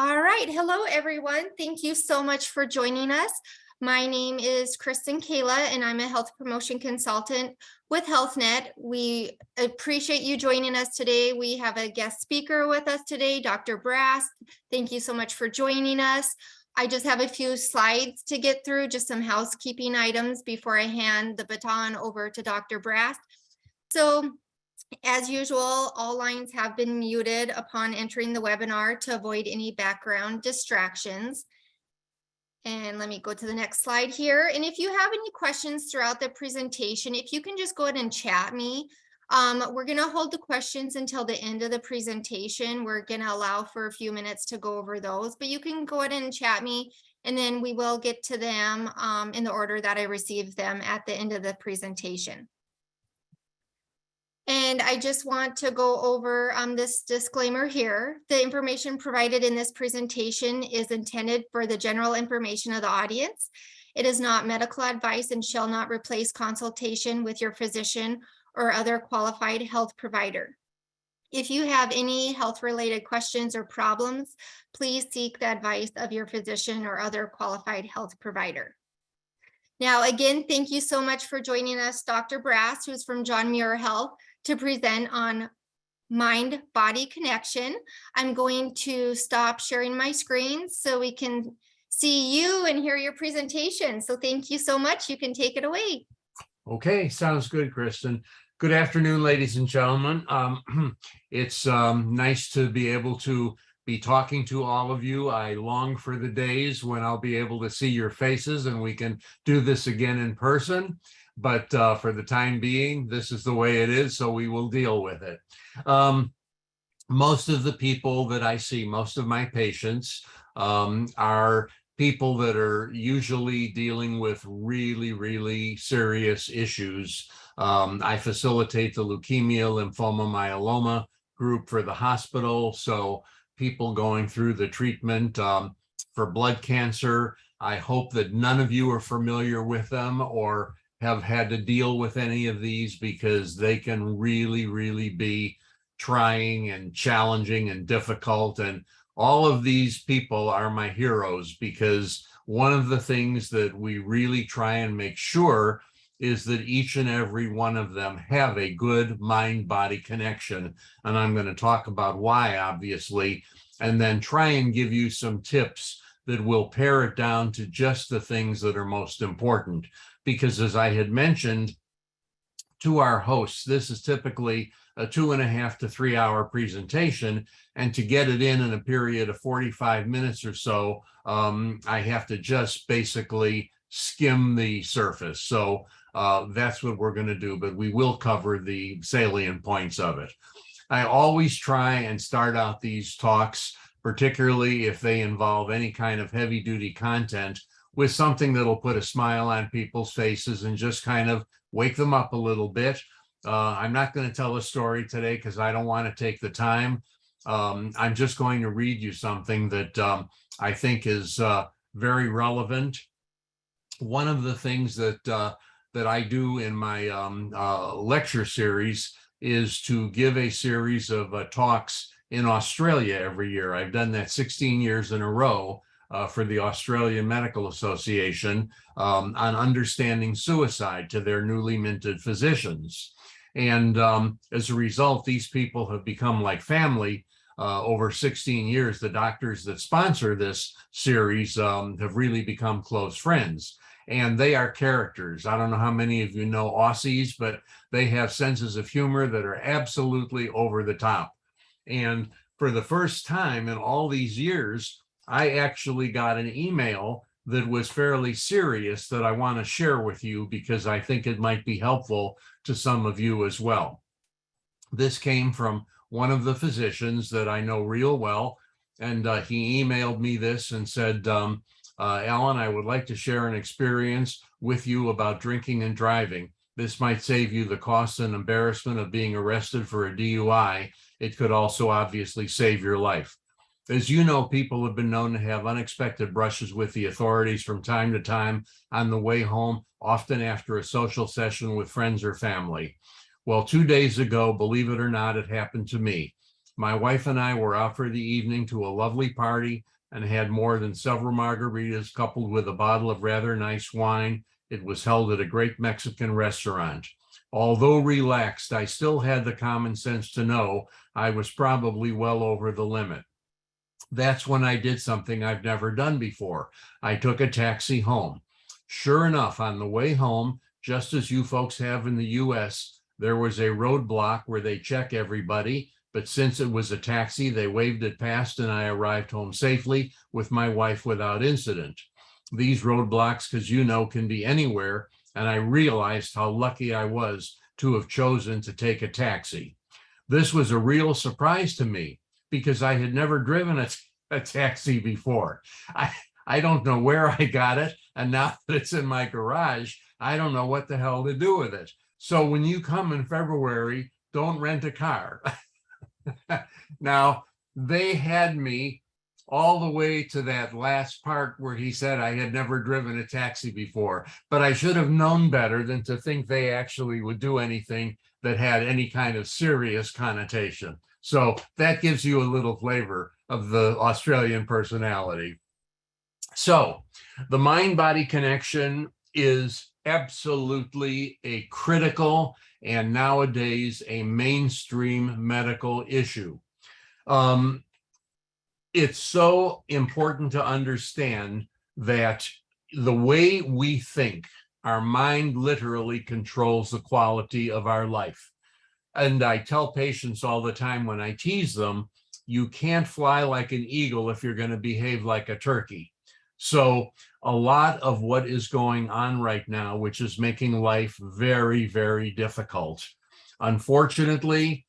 All right. Hello, everyone. Thank you so much for joining us. My name is Kristen Kayla, and I'm a health promotion consultant with HealthNet. We appreciate you joining us today. We have a guest speaker with us today, Dr. Brass. Thank you so much for joining us. I just have a few slides to get through, just some housekeeping items before I hand the baton over to Dr. Brass. So, as usual, all lines have been muted upon entering the webinar to avoid any background distractions. And let me go to the next slide here. And if you have any questions throughout the presentation, if you can just go ahead and chat me. We're going to hold the questions until the end of the presentation. We're going to allow for a few minutes to go over those, but you can go ahead and chat me, and then we will get to them in the order that I received them at the end of the presentation. And I just want to go over this disclaimer here. The information provided in this presentation is intended for the general information of the audience. It is not medical advice and shall not replace consultation with your physician or other qualified health provider. If you have any health-related questions or problems, please seek the advice of your physician or other qualified health provider. Now, again, thank you so much for joining us, Dr. Brass, who's from John Muir Health, to present on mind-body connection. I'm going to stop sharing my screen so we can see you and hear your presentation. So thank you so much. You can take it away. Okay, sounds good, Kristen. Good afternoon, ladies and gentlemen. It's nice to be able to be talking to all of you. I long for the days when I'll be able to see your faces and we can do this again in person. But for the time being, this is the way it is, so we will deal with it. Most of the people that I see, most of my patients are people that are usually dealing with really, really serious issues. I facilitate the leukemia, lymphoma, myeloma group for the hospital. So people going through the treatment for blood cancer. I hope that none of you are familiar with them or have had to deal with any of these, because they can really, really be trying and challenging and difficult. And all of these people are my heroes, because one of the things that we really try and make sure is that each and every one of them have a good mind-body connection. And I'm going to talk about why, obviously, and then try and give you some tips that will pare it down to just the things that are most important. Because as I had mentioned to our hosts, this is typically a 2.5 to 3 hour presentation. And to get it in a period of 45 minutes or so, I have to just basically skim the surface. So that's what we're going to do, but we will cover the salient points of it. I always try and start out these talks, particularly if they involve any kind of heavy duty content, with something that'll put a smile on people's faces and just kind of wake them up a little bit. I'm not going to tell a story today because I don't want to take the time. I'm just going to read you something that I think is very relevant. One of the things that I do in my lecture series is to give a series of talks in Australia every year. I've done that 16 years in a row for the Australian Medical Association on understanding suicide to their newly minted physicians. And as a result, these people have become like family. Over 16 years, the doctors that sponsor this series have really become close friends. And they are characters. I don't know how many of you know Aussies, but they have senses of humor that are absolutely over the top. And for the first time in all these years, I actually got an email that was fairly serious that I want to share with you, because I think it might be helpful to some of you as well. This came from one of the physicians that I know real well, and he emailed me this and said, Alan, I would like to share an experience with you about drinking and driving. This might save you the cost and embarrassment of being arrested for a DUI. It could also obviously save your life. As you know, people have been known to have unexpected brushes with the authorities from time to time on the way home, often after a social session with friends or family. Well, 2 days ago, believe it or not, it happened to me. My wife and I were out for the evening to a lovely party and had more than several margaritas coupled with a bottle of rather nice wine. It was held at a great Mexican restaurant. Although relaxed, I still had the common sense to know I was probably well over the limit. That's when I did something I've never done before. I took a taxi home. Sure enough, on the way home, just as you folks have in the US, there was a roadblock where they check everybody. But since it was a taxi, they waved it past and I arrived home safely with my wife without incident. These roadblocks, because you know, can be anywhere. And I realized how lucky I was to have chosen to take a taxi. This was a real surprise to me because I had never driven a taxi before. I don't know where I got it. And now that it's in my garage, I don't know what the hell to do with it. So when you come in February, don't rent a car. Now, they had me all the way to that last part where he said I had never driven a taxi before, but I should have known better than to think they actually would do anything that had any kind of serious connotation. So that gives you a little flavor of the Australian personality. So the mind-body connection is absolutely a critical and nowadays a mainstream medical issue. It's so important to understand that the way we think, our mind literally controls the quality of our life. And I tell patients all the time when I tease them, you can't fly like an eagle if you're going to behave like a turkey. So a lot of what is going on right now, which is making life very, very difficult. Unfortunately,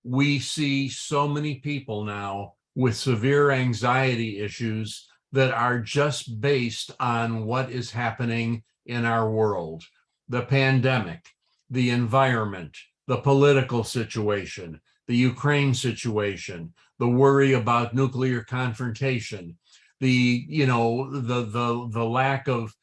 we see so many people now with severe anxiety issues that are just based on what is happening in our world. The pandemic, the environment, the political situation, the Ukraine situation, the worry about nuclear confrontation, the lack of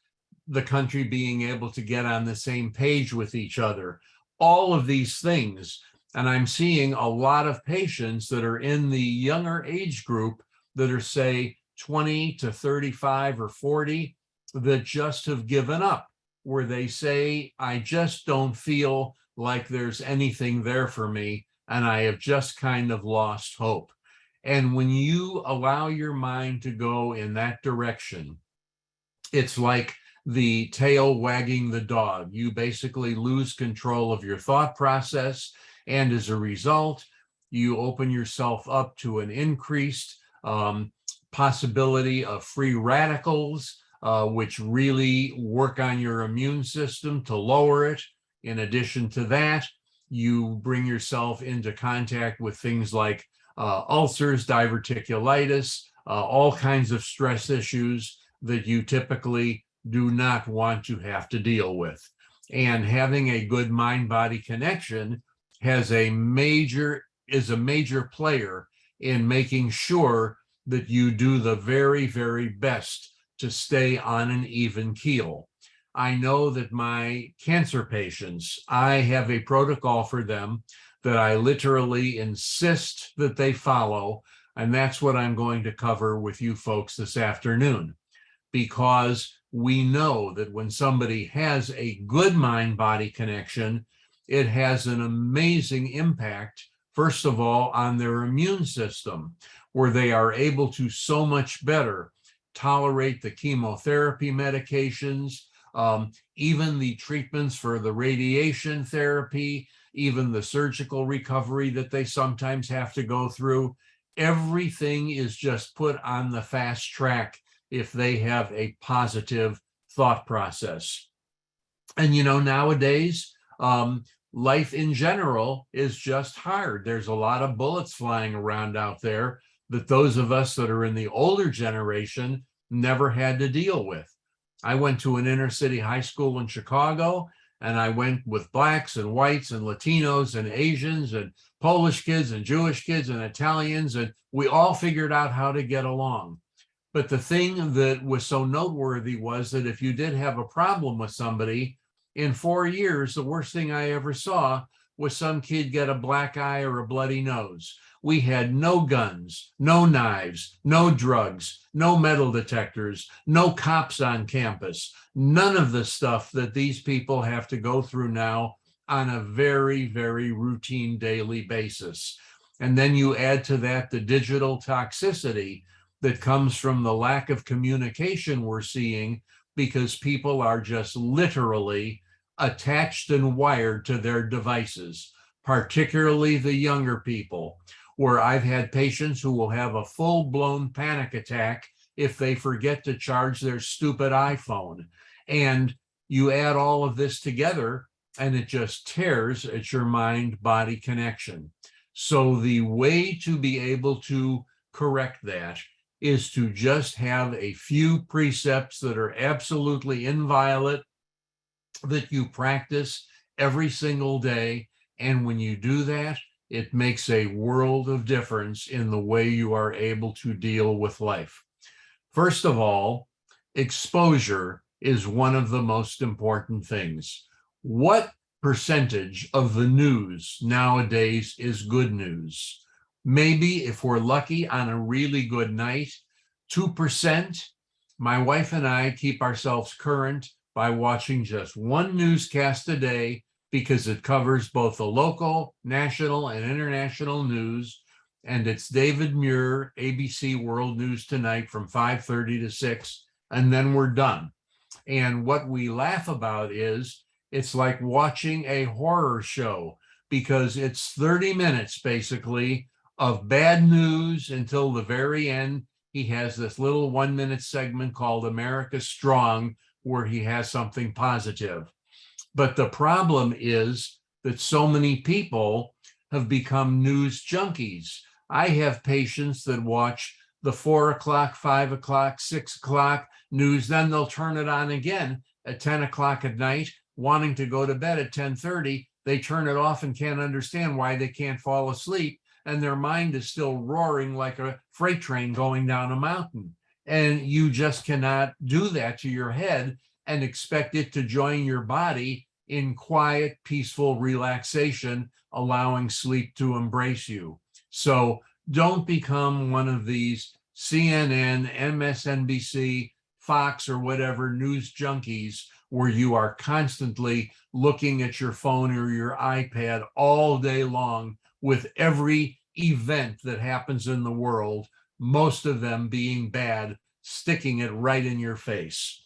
the country being able to get on the same page with each other, all of these things. And I'm seeing a lot of patients that are in the younger age group that are, say, 20 to 35 or 40 that just have given up, where they say, I just don't feel like there's anything there for me, and I have just kind of lost hope. And when you allow your mind to go in that direction, it's like the tail wagging the dog. You basically lose control of your thought process. And as a result, you open yourself up to an increased possibility of free radicals, which really work on your immune system to lower it. In addition to that, you bring yourself into contact with things like ulcers, diverticulitis, all kinds of stress issues that you typically do not want to have to deal with. And having a good mind-body connection is a major player in making sure that you do the very, very best to stay on an even keel. I know that my cancer patients, I have a protocol for them that I literally insist that they follow, and that's what I'm going to cover with you folks this afternoon, because we know that when somebody has a good mind-body connection, it has an amazing impact, first of all, on their immune system, where they are able to so much better tolerate the chemotherapy medications, even the treatments for the radiation therapy, even the surgical recovery that they sometimes have to go through. Everything is just put on the fast track if they have a positive thought process. And nowadays, life in general is just hard. There's a lot of bullets flying around out there that those of us that are in the older generation never had to deal with. I went to an inner city high school in Chicago, and I went with blacks and whites and Latinos and Asians and Polish kids and Jewish kids and Italians, and we all figured out how to get along. But the thing that was so noteworthy was that if you did have a problem with somebody, in 4 years, the worst thing I ever saw with some kid get a black eye or a bloody nose. We had no guns, no knives, no drugs, no metal detectors, no cops on campus, none of the stuff that these people have to go through now on a very, very routine daily basis. And then you add to that the digital toxicity that comes from the lack of communication we're seeing, because people are just literally attached and wired to their devices, particularly the younger people, where I've had patients who will have a full-blown panic attack if they forget to charge their stupid iPhone. And you add all of this together, and it just tears at your mind-body connection. So the way to be able to correct that is to just have a few precepts that are absolutely inviolate, that you practice every single day. And when you do that, it makes a world of difference in the way you are able to deal with life. First of all, exposure is one of the most important things. What percentage of the news nowadays is good news? Maybe, if we're lucky, on a really good night, 2%. My wife and I keep ourselves current by watching just one newscast a day, because it covers both the local, national, and international news. And it's David Muir, ABC World News Tonight from 5:30 to 6, and then we're done. And what we laugh about is it's like watching a horror show, because it's 30 minutes basically of bad news until the very end. He has this little 1-minute segment called America Strong, where he has something positive. But the problem is that so many people have become news junkies. I have patients that watch the 4 o'clock, 5 o'clock, 6 o'clock news, then they'll turn it on again at 10 o'clock at night, wanting to go to bed at 10:30. They turn it off and can't understand why they can't fall asleep, and their mind is still roaring like a freight train going down a mountain. And you just cannot do that to your head and expect it to join your body in quiet, peaceful relaxation, allowing sleep to embrace you. So don't become one of these CNN, MSNBC, Fox, or whatever news junkies, where you are constantly looking at your phone or your iPad all day long with every event that happens in the world, most of them being bad, sticking it right in your face.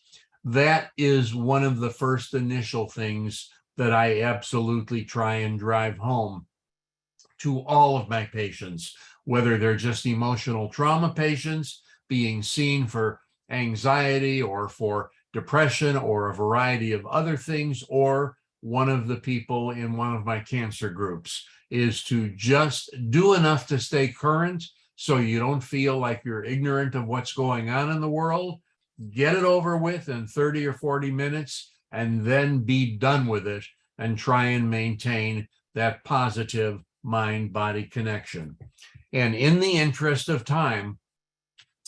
That is one of the first initial things that I absolutely try and drive home to all of my patients, whether they're just emotional trauma patients being seen for anxiety or for depression or a variety of other things, or one of the people in one of my cancer groups, is to just do enough to stay current so you don't feel like you're ignorant of what's going on in the world. Get it over with in 30 or 40 minutes, and then be done with it, and try and maintain that positive mind-body connection. And in the interest of time,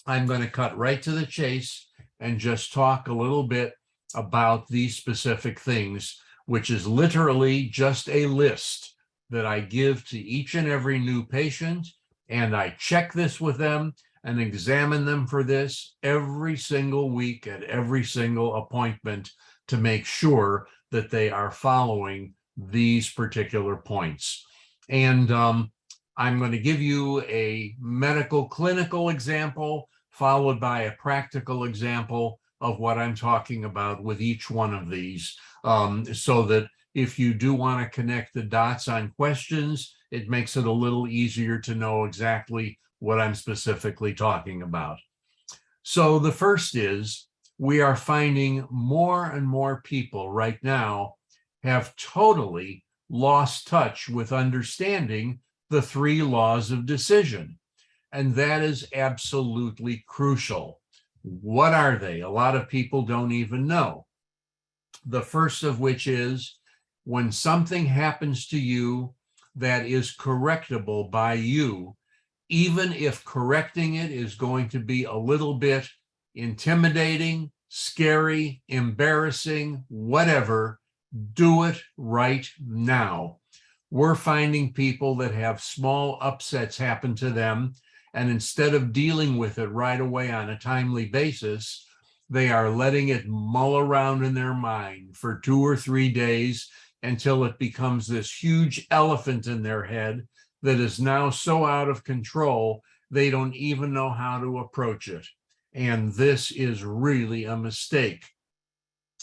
I'm going to cut right to the chase and just talk a little bit about these specific things, which is literally just a list that I give to each and every new patient. And I check this with them and examine them for this every single week at every single appointment to make sure that they are following these particular points. And I'm going to give you a medical clinical example, followed by a practical example of what I'm talking about with each one of these, so that if you do want to connect the dots on questions, it makes it a little easier to know exactly what I'm specifically talking about. So the first is, we are finding more and more people right now have totally lost touch with understanding the 3 laws of decision. And that is absolutely crucial. What are they? A lot of people don't even know. The first of which is, when something happens to you that is correctable by you, even if correcting it is going to be a little bit intimidating, scary, embarrassing, whatever, do it right now. We're finding people that have small upsets happen to them, and instead of dealing with it right away on a timely basis, they are letting it mull around in their mind for 2 or 3 days until it becomes this huge elephant in their head that is now so out of control, they don't even know how to approach it. And this is really a mistake,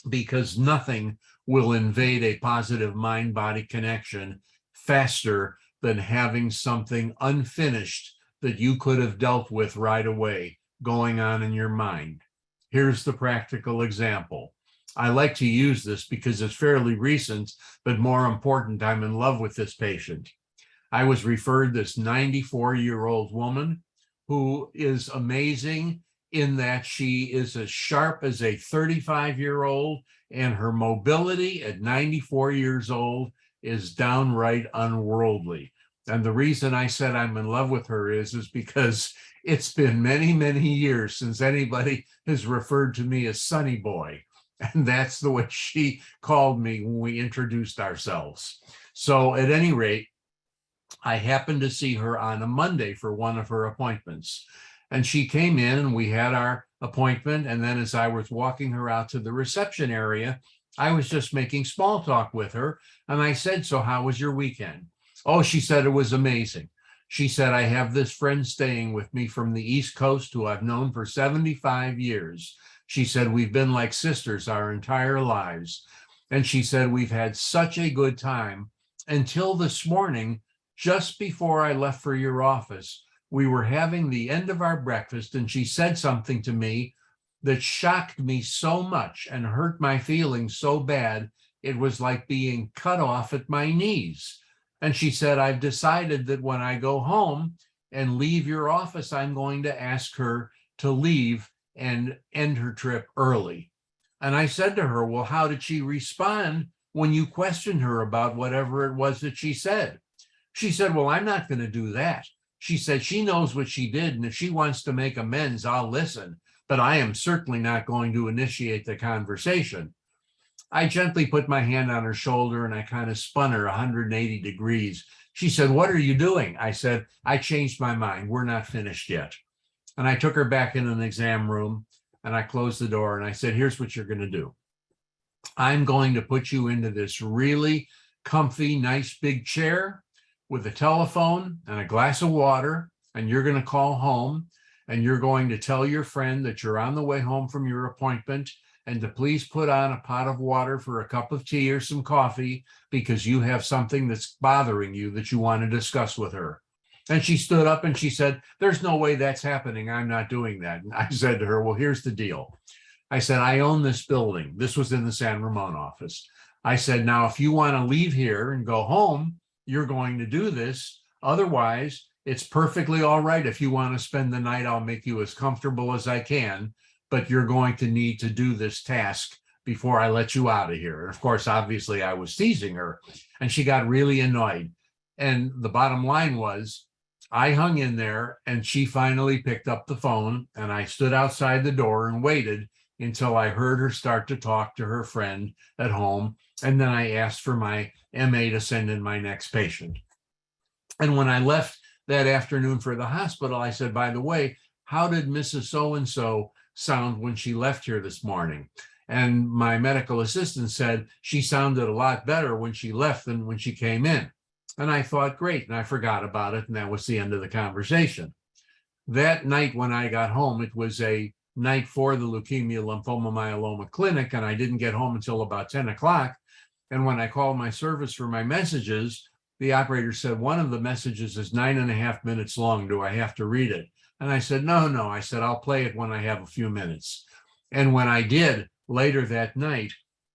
because nothing will invade a positive mind-body connection faster than having something unfinished that you could have dealt with right away going on in your mind. Here's the practical example. I like to use this because it's fairly recent, but more important, I'm in love with this patient. I was referred this 94-year-old woman who is amazing in that she is as sharp as a 35-year-old, and her mobility at 94 years old is downright unworldly. And the reason I said I'm in love with her is because it's been many, many years since anybody has referred to me as Sonny Boy. And that's the way she called me when we introduced ourselves. So at any rate, I happened to see her on a Monday for one of her appointments. And she came in and we had our appointment. And then as I was walking her out to the reception area, I was just making small talk with her. And I said, "So how was your weekend?" "Oh," she said, "it was amazing." She said, "I have this friend staying with me from the East Coast who I've known for 75 years. She said, we've been like sisters our entire lives." And she said, "We've had such a good time until this morning, just before I left for your office. We were having the end of our breakfast and she said something to me that shocked me so much and hurt my feelings so bad, it was like being cut off at my knees. And she said, I've decided that when I go home and leave your office, I'm going to ask her to leave and end her trip early." And I said to her, "Well, how did she respond when you questioned her about whatever it was that she said?" She said, "Well, I'm not going to do that." She said she knows what she did, and if she wants to make amends, I'll listen, but I am certainly not going to initiate the conversation. I gently put my hand on her shoulder and I kind of spun her 180 degrees. She said, "What are you doing?" I said, "I changed my mind. We're not finished yet." And I took her back in an exam room and I closed the door and I said, "Here's what you're going to do. I'm going to put you into this really comfy, nice big chair with a telephone and a glass of water, and you're going to call home and you're going to tell your friend that you're on the way home from your appointment and to please put on a pot of water for a cup of tea or some coffee because you have something that's bothering you that you want to discuss with her." And she stood up and she said, "There's no way that's happening. I'm not doing that." And I said to her, "Well, here's the deal." I said, "I own this building." This was in the San Ramon office. I said, "Now, if you want to leave here and go home, you're going to do this. Otherwise, it's perfectly all right. If you want to spend the night, I'll make you as comfortable as I can, but you're going to need to do this task before I let you out of here." And of course, obviously, I was teasing her, and she got really annoyed. And the bottom line was, I hung in there, and she finally picked up the phone, and I stood outside the door and waited until I heard her start to talk to her friend at home. And then I asked for my MA to send in my next patient. And when I left that afternoon for the hospital, I said, "By the way, how did Mrs. So-and-so sound when she left here this morning?" And my medical assistant said, "She sounded a lot better when she left than when she came in." And I thought, great, and I forgot about it, and that was the end of the conversation. That night when I got home, it was a night for the leukemia lymphoma myeloma clinic, and I didn't get home until about 10 o'clock. And when I called my service for my messages, the operator said, "One of the messages is 9.5 minutes long. Do I have to read it?" And I said, "No, no." I said, "I'll play it when I have a few minutes." And when I did later that night,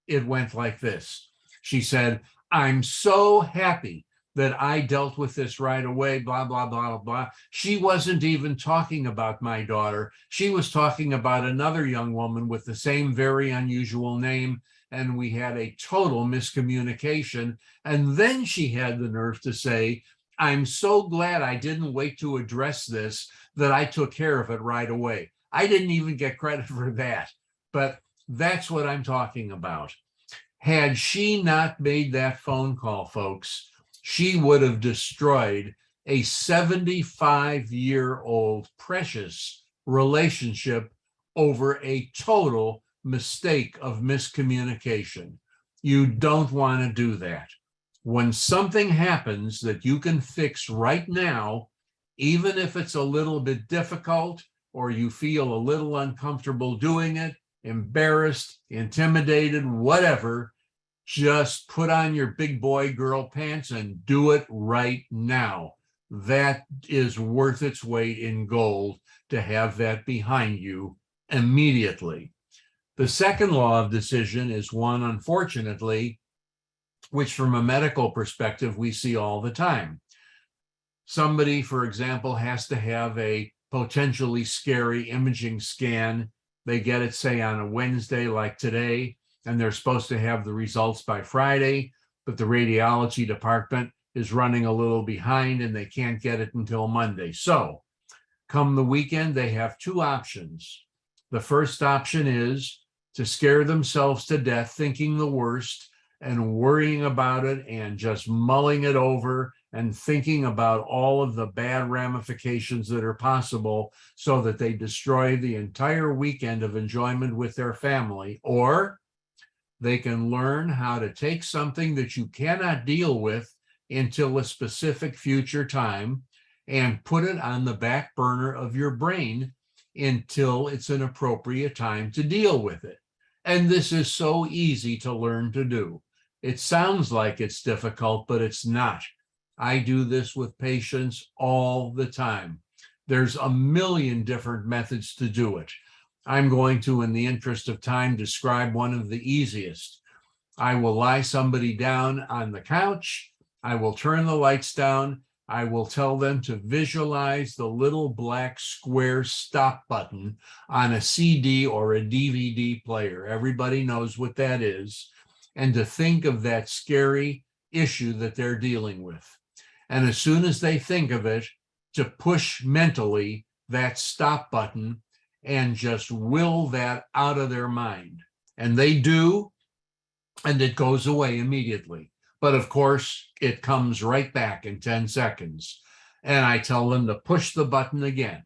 it went like this. She said, "I'm so happy that I dealt with this right away, blah, blah, blah, blah." She wasn't even talking about my daughter. She was talking about another young woman with the same very unusual name, and we had a total miscommunication. And then she had the nerve to say, "I'm so glad I didn't wait to address this, that I took care of it right away." I didn't even get credit for that, but that's what I'm talking about. Had she not made that phone call, folks, she would have destroyed a 75-year-old precious relationship over a total mistake of miscommunication. You don't want to do that. When something happens that you can fix right now, even if it's a little bit difficult or you feel a little uncomfortable doing it, embarrassed, intimidated, whatever, just put on your big boy girl pants and do it right now. That is worth its weight in gold to have that behind you immediately. The second law of decision is one, unfortunately, which from a medical perspective, we see all the time. Somebody, for example, has to have a potentially scary imaging scan. They get it, say, on a Wednesday like today, and they're supposed to have the results by Friday, but the radiology department is running a little behind and they can't get it until Monday. So come the weekend, they have two options. The first option is to scare themselves to death, thinking the worst and worrying about it and just mulling it over and thinking about all of the bad ramifications that are possible so that they destroy the entire weekend of enjoyment with their family. Or they can learn how to take something that you cannot deal with until a specific future time and put it on the back burner of your brain until it's an appropriate time to deal with it. And this is so easy to learn to do. It sounds like it's difficult, but it's not. I do this with patients all the time. There's a million different methods to do it. I'm going to, in the interest of time, describe one of the easiest. I will lie somebody down on the couch. I will turn the lights down. I will tell them to visualize the little black square stop button on a CD or a DVD player. Everybody knows what that is. And to think of that scary issue that they're dealing with. And as soon as they think of it, to push mentally that stop button and just will that out of their mind. And they do, and it goes away immediately. But of course, it comes right back in 10 seconds. And I tell them to push the button again.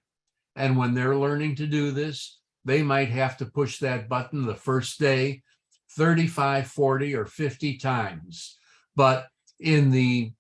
And when they're learning to do this, they might have to push that button the first day 35, 40, or 50 times. But in the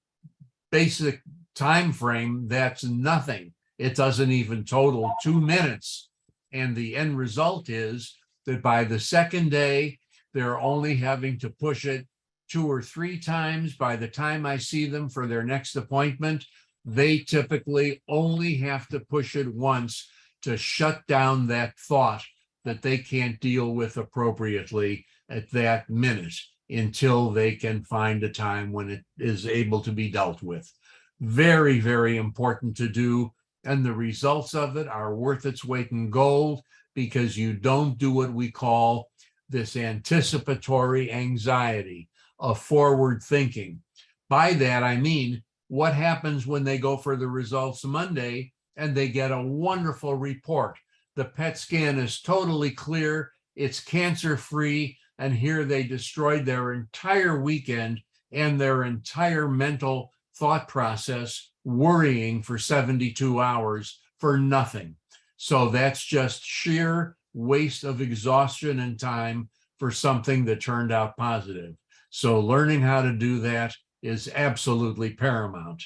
basic time frame, that's nothing. It doesn't even total 2 minutes. And the end result is that by the second day, they're only having to push it 2 or 3 times. By the time I see them for their next appointment, they typically only have to push it once to shut down that thought that they can't deal with appropriately at that minute until they can find a time when it is able to be dealt with. Very, very important to do. And the results of it are worth its weight in gold because you don't do what we call this anticipatory anxiety of forward thinking. By that, I mean, what happens when they go for the results Monday and they get a wonderful report? The PET scan is totally clear, it's cancer-free, and here they destroyed their entire weekend and their entire mental thought process worrying for 72 hours for nothing. So that's just sheer waste of exhaustion and time for something that turned out positive. So learning how to do that is absolutely paramount.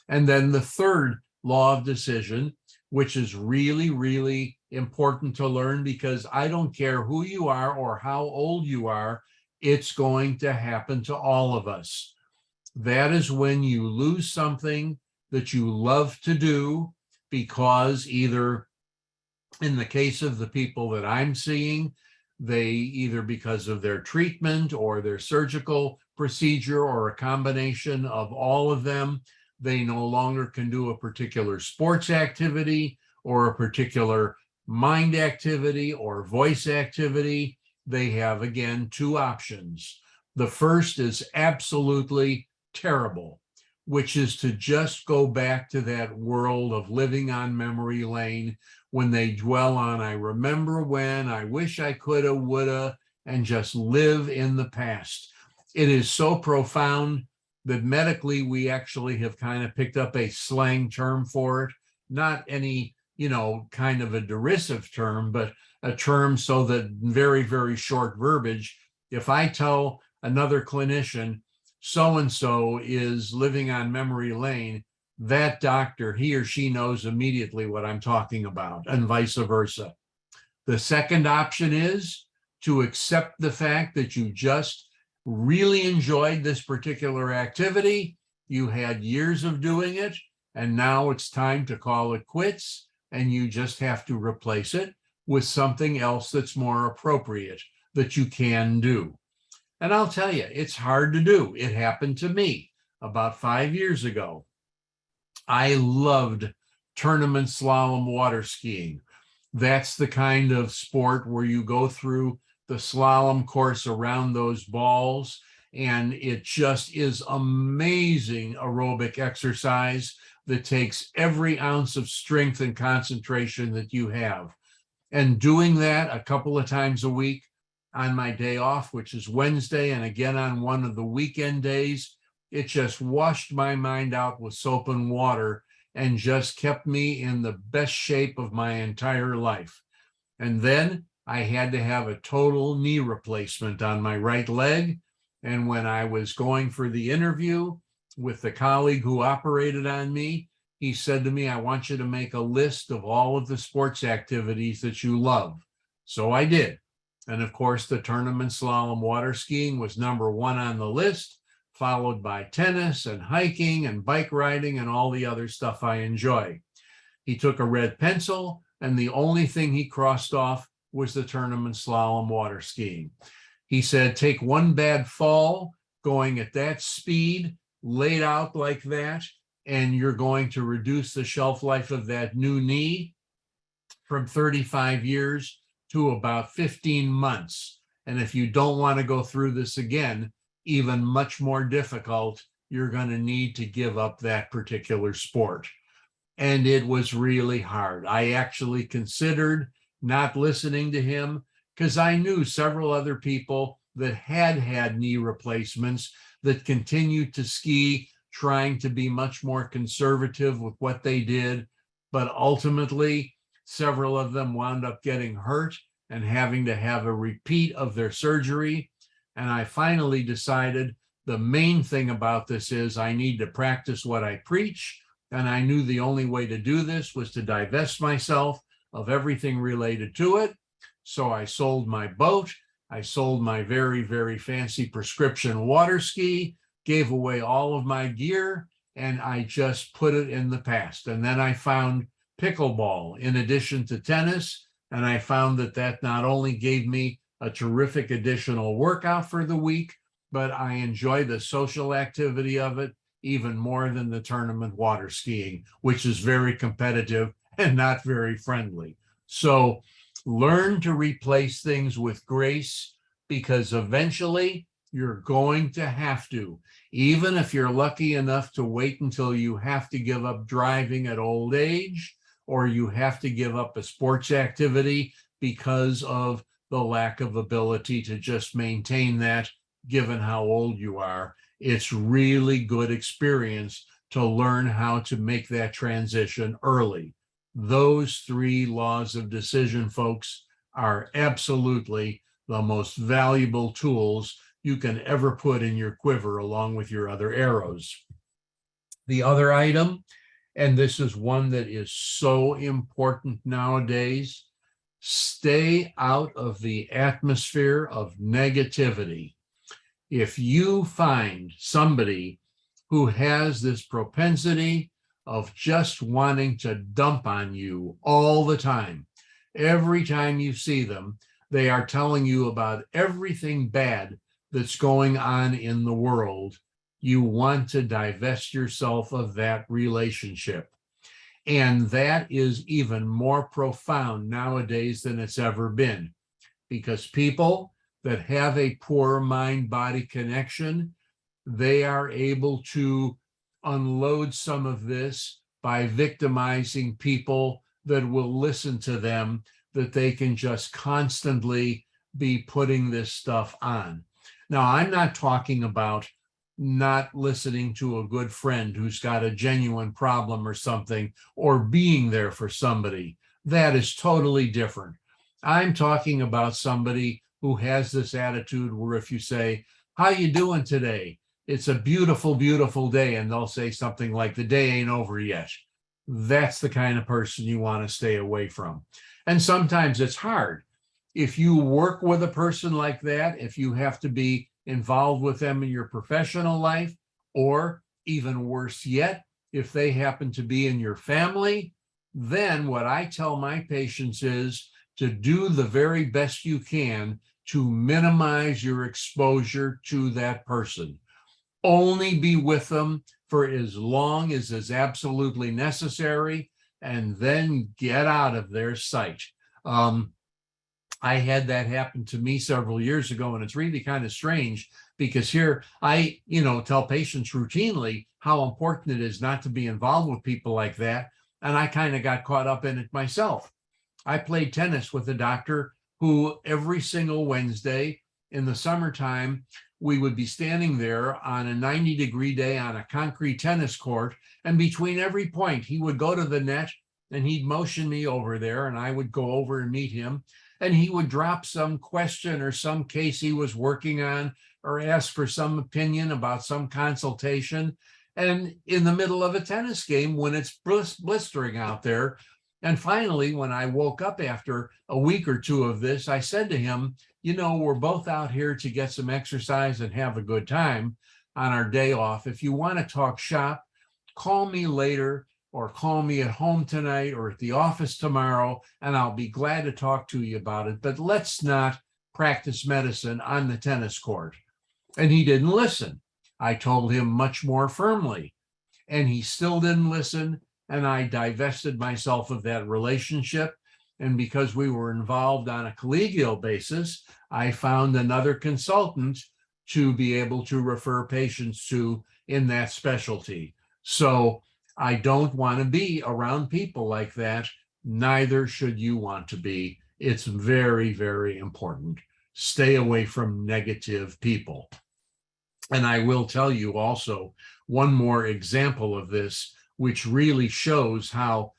And then the third law of decision, which is really, really important to learn because I don't care who you are or how old you are, it's going to happen to all of us. That is when you lose something that you love to do because either in the case of the people that I'm seeing, they either because of their treatment or their surgical procedure or a combination of all of them, they no longer can do a particular sports activity or a particular mind activity or voice activity. They have, again, 2 options. The first is absolutely terrible, which is to just go back to that world of living on memory lane when they dwell on, I remember when, I wish I coulda, woulda, and just live in the past. It is so profound that medically we actually have kind of picked up a slang term for it, not any, kind of a derisive term, but a term so that very, very short verbiage. If I tell another clinician, so-and-so is living on memory lane, that doctor, he or she knows immediately what I'm talking about, and vice versa. The second option is to accept the fact that you just really enjoyed this particular activity. You had years of doing it, and now it's time to call it quits, and you just have to replace it with something else that's more appropriate that you can do. And I'll tell you, it's hard to do. It happened to me about 5 years ago. I loved tournament slalom water skiing. That's the kind of sport where you go through the slalom course around those balls, and it just is amazing aerobic exercise that takes every ounce of strength and concentration that you have. And doing that a couple of times a week on my day off, which is Wednesday, and again on one of the weekend days, it just washed my mind out with soap and water and just kept me in the best shape of my entire life. And then I had to have a total knee replacement on my right leg. And when I was going for the interview with the colleague who operated on me, he said to me, I want you to make a list of all of the sports activities that you love. So I did. And of course, the tournament slalom water skiing was number one on the list, followed by tennis and hiking and bike riding and all the other stuff I enjoy. He took a red pencil, and the only thing he crossed off was the tournament slalom water skiing. He said, take one bad fall going at that speed, laid out like that, and you're going to reduce the shelf life of that new knee from 35 years to about 15 months. And if you don't want to go through this again, even much more difficult, you're going to need to give up that particular sport. And it was really hard. I actually considered not listening to him because I knew several other people that had knee replacements that continued to ski, trying to be much more conservative with what they did. But ultimately, several of them wound up getting hurt and having to have a repeat of their surgery. And I finally decided the main thing about this is I need to practice what I preach. And I knew the only way to do this was to divest myself of everything related to it. So I sold my boat. I sold my very, very fancy prescription water ski, gave away all of my gear, and I just put it in the past. And then I found pickleball in addition to tennis. And I found that that not only gave me a terrific additional workout for the week, but I enjoy the social activity of it even more than the tournament water skiing, which is very competitive and not very friendly. So learn to replace things with grace, because eventually you're going to have to, even if you're lucky enough to wait until you have to give up driving at old age, or you have to give up a sports activity because of the lack of ability to just maintain that, given how old you are. It's really good experience to learn how to make that transition early. Those 3 laws of decision, folks, are absolutely the most valuable tools you can ever put in your quiver along with your other arrows. The other item, and this is one that is so important nowadays, stay out of the atmosphere of negativity. If you find somebody who has this propensity of just wanting to dump on you all the time, every time you see them, they are telling you about everything bad that's going on in the world. You want to divest yourself of that relationship. And that is even more profound nowadays than it's ever been, because people that have a poor mind-body connection, they are able to unload some of this by victimizing people that will listen to them, that they can just constantly be putting this stuff on. Now, I'm not talking about not listening to a good friend who's got a genuine problem or something, or being there for somebody. That is totally different. I'm talking about somebody who has this attitude where if you say, how you doing today? It's a beautiful, beautiful day. And they'll say something like, the day ain't over yet. That's the kind of person you want to stay away from. And sometimes it's hard. If you work with a person like that, if you have to be involved with them in your professional life, or even worse yet, if they happen to be in your family, then what I tell my patients is to do the very best you can to minimize your exposure to that person. Only be with them for as long as is absolutely necessary, and then get out of their sight. I had that happen to me several years ago, and it's really kind of strange because here I, tell patients routinely how important it is not to be involved with people like that. And I kind of got caught up in it myself. I played tennis with a doctor who every single Wednesday in the summertime, we would be standing there on a 90-degree day on a concrete tennis court. And between every point, he would go to the net and he'd motion me over there, and I would go over and meet him. And he would drop some question or some case he was working on, or ask for some opinion about some consultation. And in the middle of a tennis game, when it's blistering out there. And finally, when I woke up after a week or two of this, I said to him, we're both out here to get some exercise and have a good time on our day off. If you want to talk shop, call me later, or call me at home tonight or at the office tomorrow, and I'll be glad to talk to you about it. But let's not practice medicine on the tennis court. And he didn't listen. I told him much more firmly, and he still didn't listen. And I divested myself of that relationship. And because we were involved on a collegial basis, I found another consultant to be able to refer patients to in that specialty. So I don't want to be around people like that. Neither should you want to be. It's very, very important. Stay away from negative people. And I will tell you also one more example of this, which really shows how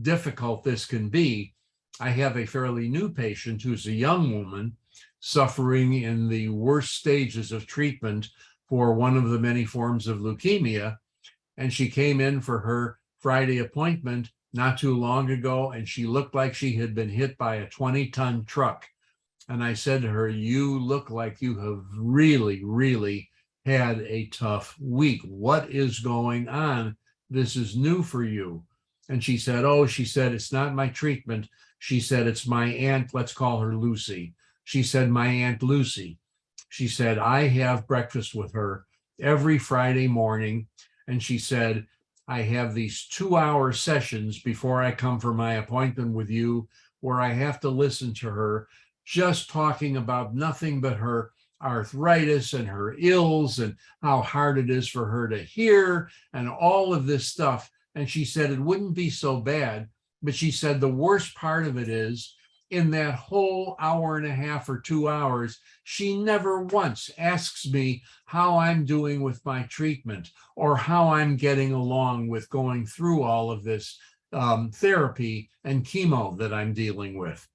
difficult this can be. I have a fairly new patient who's a young woman suffering in the worst stages of treatment for one of the many forms of leukemia. And she came in for her Friday appointment not too long ago, and she looked like she had been hit by a 20-ton truck. And I said to her, you look like you have really, really had a tough week. What is going on? This is new for you. And she said, it's not my treatment. She said, it's my aunt. Let's call her Lucy. She said, my Aunt Lucy. She said, I have breakfast with her every Friday morning. And she said, I have these 2-hour sessions before I come for my appointment with you, where I have to listen to her just talking about nothing but her arthritis and her ills and how hard it is for her to hear and all of this stuff. And she said it wouldn't be so bad, but she said the worst part of it is in that whole hour and a half or 2 hours, she never once asks me how I'm doing with my treatment or how I'm getting along with going through all of this therapy and chemo that I'm dealing with.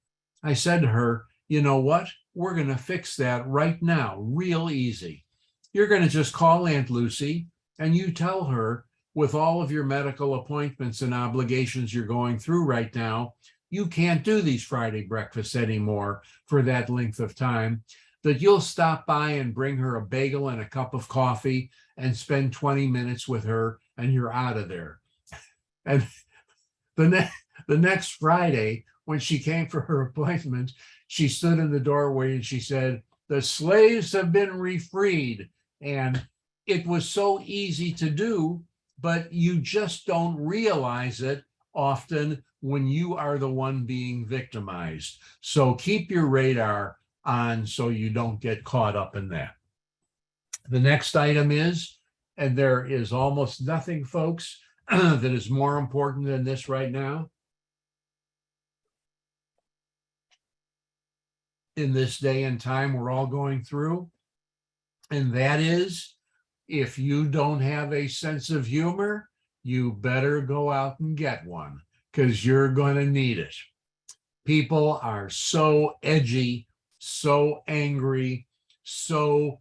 I said to her, you know what? We're going to fix that right now, real easy. You're going to just call Aunt Lucy and you tell her, with all of your medical appointments and obligations you're going through right now, you can't do these Friday breakfasts anymore for that length of time, that you'll stop by and bring her a bagel and a cup of coffee and spend 20 minutes with her, and you're out of there. And the next Friday, when she came for her appointment, she stood in the doorway and she said, the slaves have been refreed. And it was so easy to do, but you just don't realize it often when you are the one being victimized. So keep your radar on so you don't get caught up in that. The next item is, and there is almost nothing, folks, that is more important than this right now. In this day and time we're all going through, and that is If you don't have a sense of humor, you better go out and get one because you're going to need it. People are so edgy, so angry, so,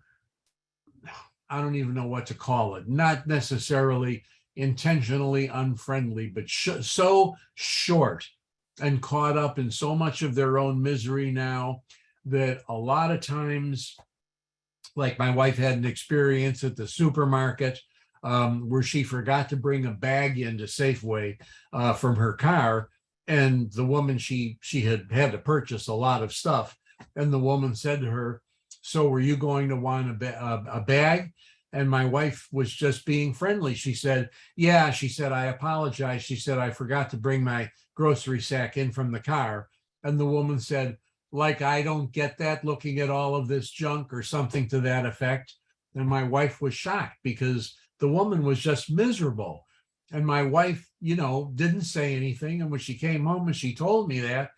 I don't even know what to call it, not necessarily intentionally unfriendly, but so short and caught up in so much of their own misery now that a lot of times, like my wife had an experience at the supermarket where she forgot to bring a bag into Safeway from her car. And the woman, she had to purchase a lot of stuff. And the woman said to her, "So were you going to want a bag?" And my wife was just being friendly. She said, "Yeah," she said, "I apologize." She said, "I forgot to bring my grocery sack in from the car." And the woman said, "Like, I don't get that, looking at all of this junk," or something to that effect. And my wife was shocked because the woman was just miserable. And my wife, didn't say anything. And when she came home and she told me that,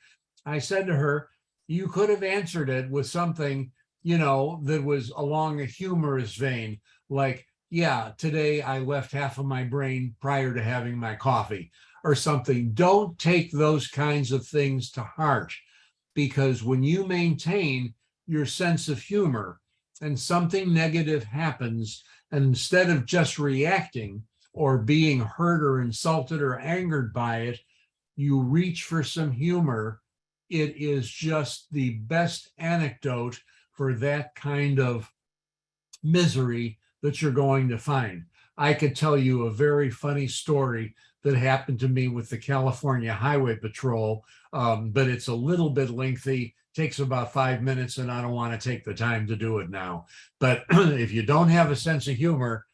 I said to her, "You could have answered it with something, that was along a humorous vein, like, yeah, today I left half of my brain prior to having my coffee," or something. Don't take those kinds of things to heart, because when you maintain your sense of humor and something negative happens, and instead of just reacting or being hurt or insulted or angered by it, you reach for some humor, it is just the best antidote for that kind of misery that you're going to find. I could tell you a very funny story that happened to me with the California Highway Patrol, but it's a little bit lengthy, takes about 5 minutes, and I don't want to take the time to do it now. But if you don't have a sense of humor,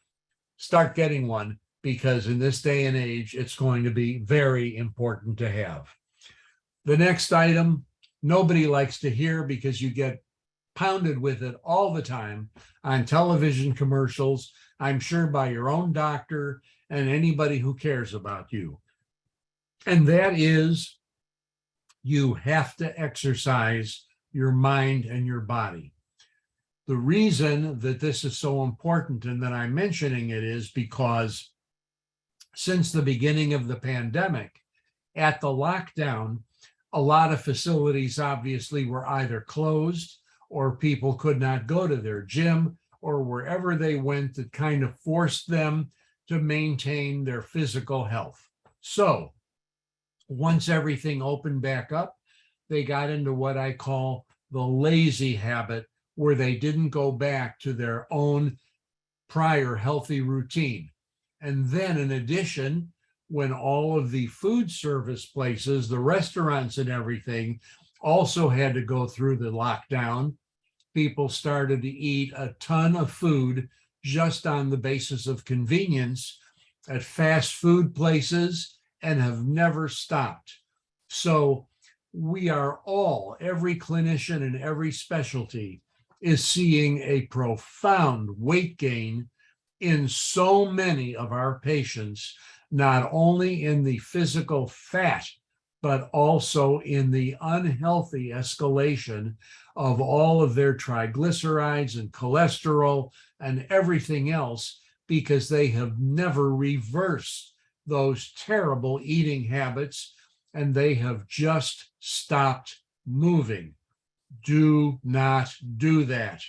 start getting one, because in this day and age, it's going to be very important to have. The next item, nobody likes to hear because you get pounded with it all the time on television commercials, I'm sure by your own doctor and anybody who cares about you. And that is, you have to exercise your mind and your body. The reason that this is so important and that I'm mentioning it is because since the beginning of the pandemic, at the lockdown, a lot of facilities obviously were either closed or people could not go to their gym or wherever they went, that kind of forced them to maintain their physical health. So once everything opened back up, they got into what I call the lazy habit, where they didn't go back to their own prior healthy routine. And then in addition, when all of the food service places, the restaurants and everything also had to go through the lockdown, people started to eat a ton of food just on the basis of convenience at fast food places and have never stopped. So we are all, every clinician and every specialty is seeing a profound weight gain in so many of our patients, not only in the physical fat, but also in the unhealthy escalation of all of their triglycerides and cholesterol and everything else, because they have never reversed those terrible eating habits and they have just stopped moving. Do not do that.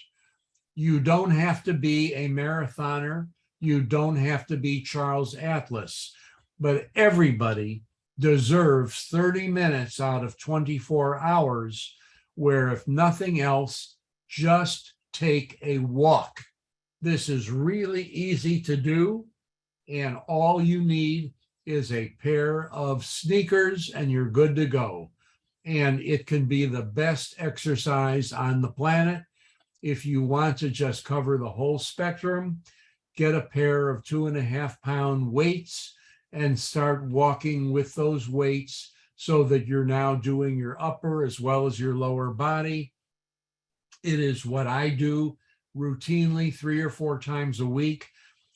You don't have to be a marathoner. You don't have to be Charles Atlas, but everybody deserves 30 minutes out of 24 hours where, if nothing else, just take a walk. This is really easy to do, and all you need is a pair of sneakers and you're good to go. And it can be the best exercise on the planet. If you want to just cover the whole spectrum, get a pair of 2.5-pound weights and start walking with those weights so that you're now doing your upper as well as your lower body. It is what I do routinely 3 or 4 times a week.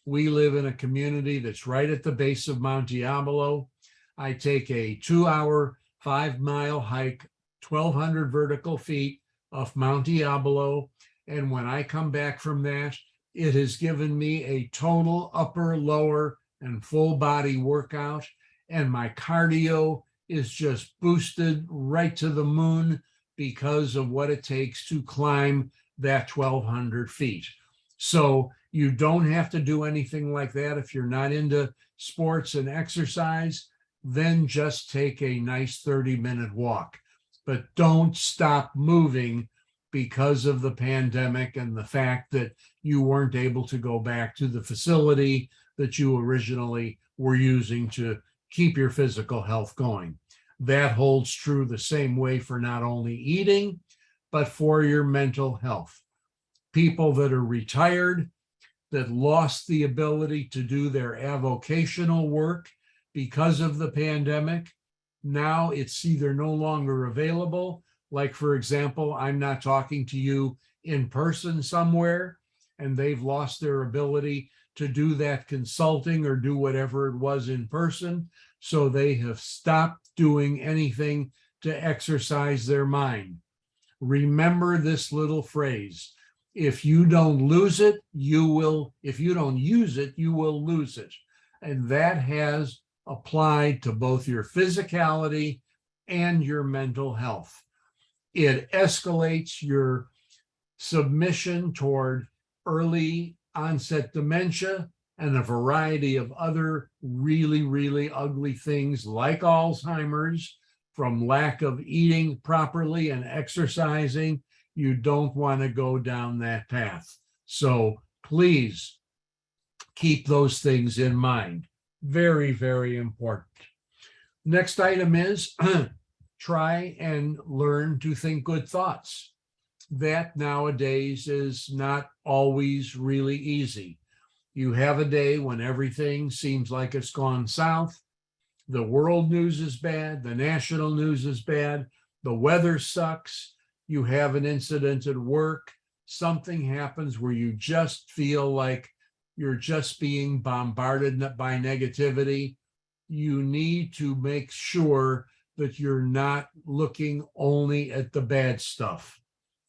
We live in a community that's right at the base of Mount Diablo. I take a 2-hour, 5-mile hike, 1,200 vertical feet off Mount Diablo. And when I come back from that, It has given me a total upper, lower, and full body workout, and my cardio is just boosted right to the moon because of what it takes to climb that 1,200 feet. So you don't have to do anything like that if you're not into sports and exercise. Then just take a nice 30-minute walk. But don't stop moving because of the pandemic and the fact that you weren't able to go back to the facility that you originally were using to keep your physical health going. That holds true the same way for not only eating, but for your mental health. People that are retired, that lost the ability to do their avocational work because of the pandemic, now it's either no longer available. Like, for example, I'm not talking to you in person somewhere, and they've lost their ability to do that consulting or do whatever it was in person. So they have stopped doing anything to exercise their mind. Remember this little phrase: if you don't lose it, you will, if you don't use it, you will lose it. And that has applied to both your physicality and your mental health. It escalates your submission toward early onset dementia and a variety of other really, really ugly things like Alzheimer's from lack of eating properly and exercising. You don't want to go down that path. So please keep those things in mind. Very, very important. Next item is try and learn to think good thoughts. That nowadays is not always really easy. You have a day when everything seems like it's gone south. The world news is bad. The national news is bad. The weather sucks. You have an incident at work. Something happens where you just feel like you're just being bombarded by negativity. You need to make sure that you're not looking only at the bad stuff.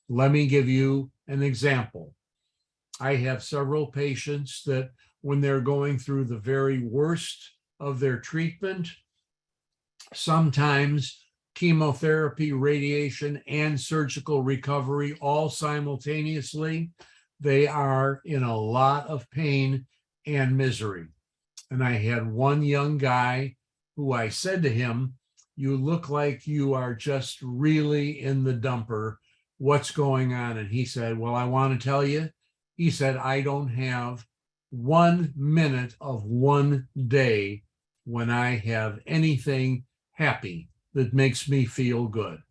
Let me give you an example. I have several patients that when they're going through the very worst of their treatment, sometimes chemotherapy, radiation, and surgical recovery all simultaneously, they are in a lot of pain and misery. And I had one young guy who I said to him, "You look like you are just really in the dumper. What's going on?" And he said, "Well, I want to tell you," he said, "I don't have 1 minute of one day when I have anything happy that makes me feel good."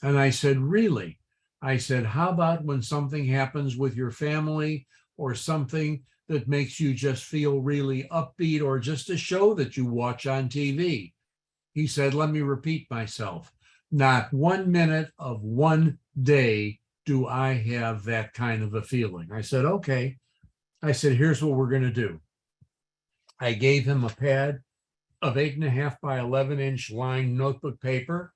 And I said, "Really?" I said, "How about when something happens with your family or something that makes you just feel really upbeat, or just a show that you watch on TV?" He said, "Let me repeat myself. Not 1 minute of one day do I have that kind of a feeling." I said, "Okay." I said, "Here's what we're going to do." I gave him a pad of 8.5 by 11-inch lined notebook paper.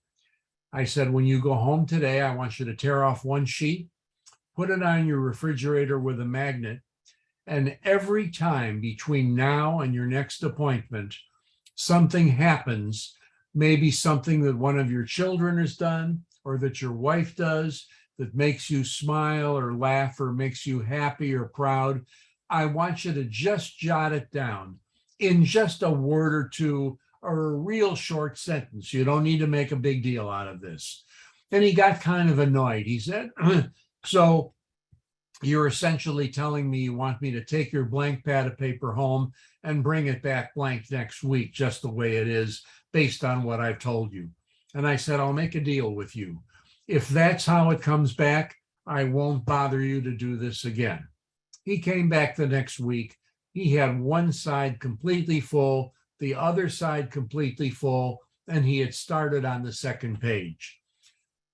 I said, "When you go home today, I want you to tear off one sheet, put it on your refrigerator with a magnet, and every time between now and your next appointment, something happens, maybe something that one of your children has done or that your wife does that makes you smile or laugh or makes you happy or proud. I want you to just jot it down in just a word or two or a real short sentence. You don't need to make a big deal out of this." And he got kind of annoyed. He said, "So you're essentially telling me you want me to take your blank pad of paper home and bring it back blank next week, just the way it is, based on what I've told you?" And I said, "I'll make a deal with you. If that's how it comes back, I won't bother you to do this again." He came back the next week. He had one side completely full, the other side completely full, and he had started on the second page.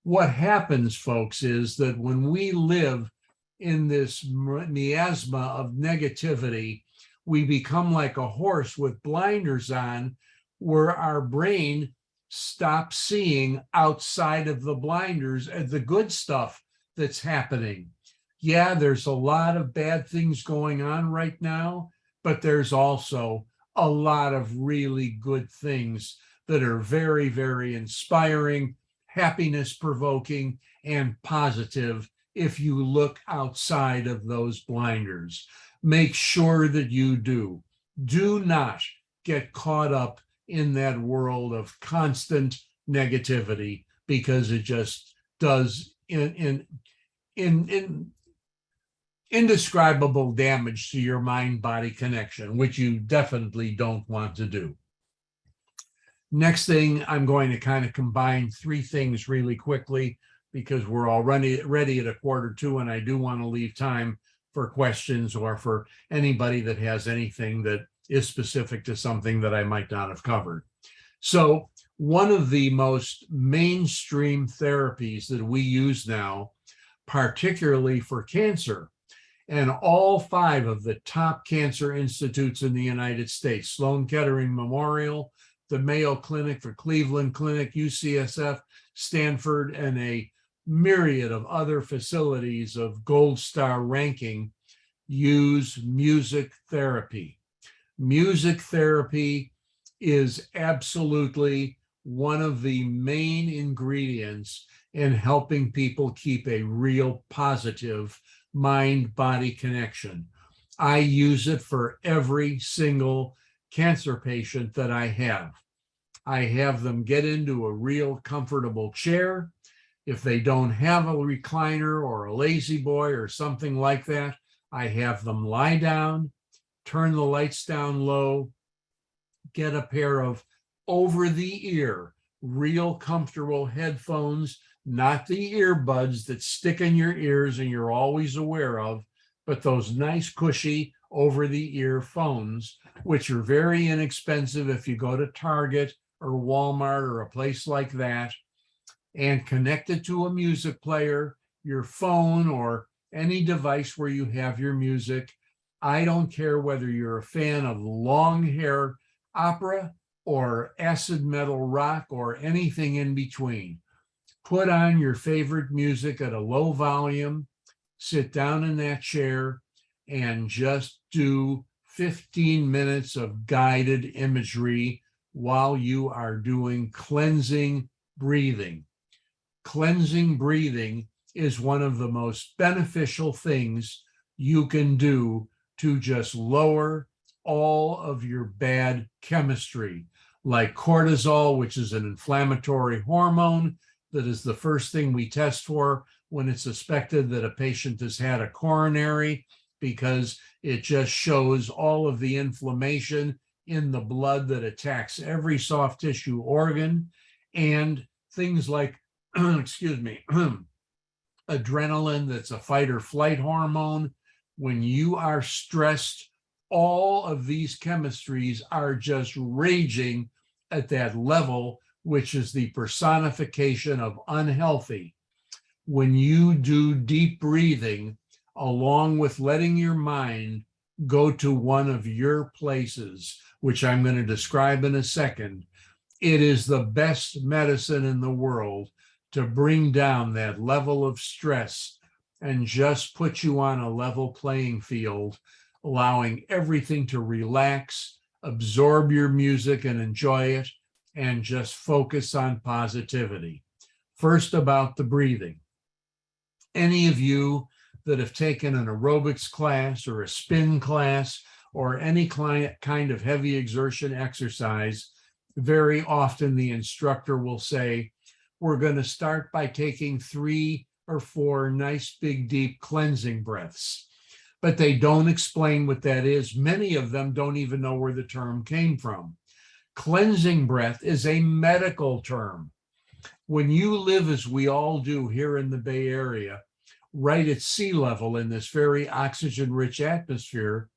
What happens, folks, is that when we live in this miasma of negativity, we become like a horse with blinders on, where our brain stops seeing outside of the blinders the good stuff that's happening. Yeah, there's a lot of bad things going on right now, but there's also a lot of really good things that are very, very inspiring, happiness provoking, and positive if you look outside of those blinders. Make sure that you do. Do not get caught up in that world of constant negativity because it just does in indescribable damage to your mind-body connection, which you definitely don't want to do. Next thing, I'm going to kind of combine three things really quickly because we're already ready at 1:45, and I do want to leave time for questions or for anybody that has anything that is specific to something that I might not have covered. So one of the most mainstream therapies that we use now, particularly for cancer, and all five of the top cancer institutes in the United States, Sloan Kettering Memorial, the Mayo Clinic, the Cleveland Clinic, UCSF, Stanford, and a myriad of other facilities of gold star ranking, use music therapy. Music therapy is absolutely one of the main ingredients in helping people keep a real positive mind-body connection. I use it for every single cancer patient that I have. I have them get into a real comfortable chair. If they don't have a recliner or a lazy boy or something like that, I have them lie down, turn the lights down low, get a pair of over-the-ear, real comfortable headphones, not the earbuds that stick in your ears and you're always aware of, but those nice cushy over-the-ear phones, which are very inexpensive if you go to Target or Walmart or a place like that, and connect it to a music player, your phone, or any device where you have your music. I don't care whether you're a fan of long hair opera or acid metal rock or anything in between. Put on your favorite music at a low volume, sit down in that chair, and just do 15 minutes of guided imagery while you are doing cleansing breathing. Cleansing breathing is one of the most beneficial things you can do to just lower all of your bad chemistry, like cortisol, which is an inflammatory hormone that is the first thing we test for when it's suspected that a patient has had a coronary, because it just shows all of the inflammation in the blood that attacks every soft tissue organ. And things like, excuse me, adrenaline, that's a fight or flight hormone. When you are stressed, all of these chemistries are just raging at that level, which is the personification of unhealthy. When you do deep breathing, along with letting your mind go to one of your places, which I'm going to describe in a second, it is the best medicine in the world to bring down that level of stress and just put you on a level playing field, allowing everything to relax, absorb your music and enjoy it, and just focus on positivity. First, about the breathing. Any of you that have taken an aerobics class or a spin class or any kind of heavy exertion exercise, very often the instructor will say, we're going to start by taking 3 or 4 nice, big, deep cleansing breaths. But they don't explain what that is. Many of them don't even know where the term came from. Cleansing breath is a medical term. When you live, as we all do here in the Bay Area, right at sea level in this very oxygen-rich atmosphere,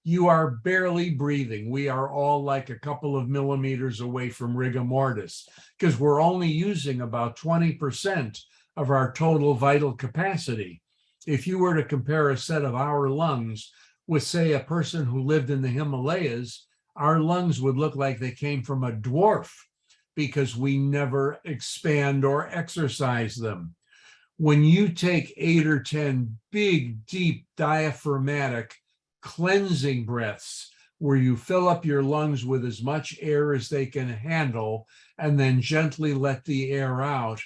you are barely breathing. We are all like a couple of millimeters away from rigor mortis because we're only using about 20% of our total vital capacity. If you were to compare a set of our lungs with, say, a person who lived in the Himalayas, our lungs would look like they came from a dwarf because we never expand or exercise them. When you take 8 or 10 big, deep, diaphragmatic cleansing breaths, where you fill up your lungs with as much air as they can handle and then gently let the air out,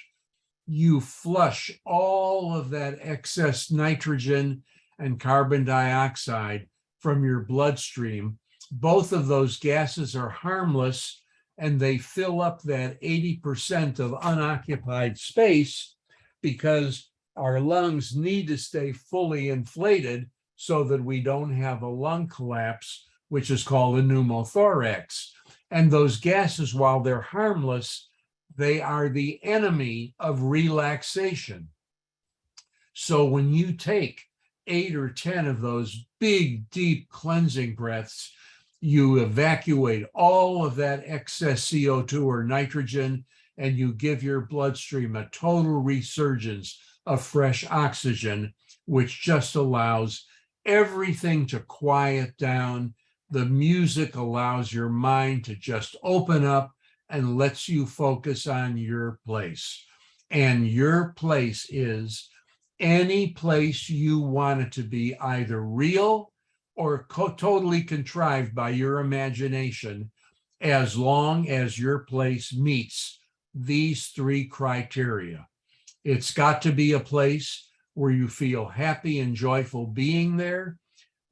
you flush all of that excess nitrogen and carbon dioxide from your bloodstream. Both of those gases are harmless, and they fill up that 80% of unoccupied space, because our lungs need to stay fully inflated so that we don't have a lung collapse, which is called a pneumothorax. And those gases, while they're harmless, they are the enemy of relaxation. So when you take 8 or 10 of those big, deep cleansing breaths, you evacuate all of that excess CO2 or nitrogen, and you give your bloodstream a total resurgence of fresh oxygen, which just allows everything to quiet down. The music allows your mind to just open up and lets you focus on your place. And your place is any place you want it to be, either real or totally contrived by your imagination, as long as your place meets these 3 criteria. It's got to be a place where you feel happy and joyful being there,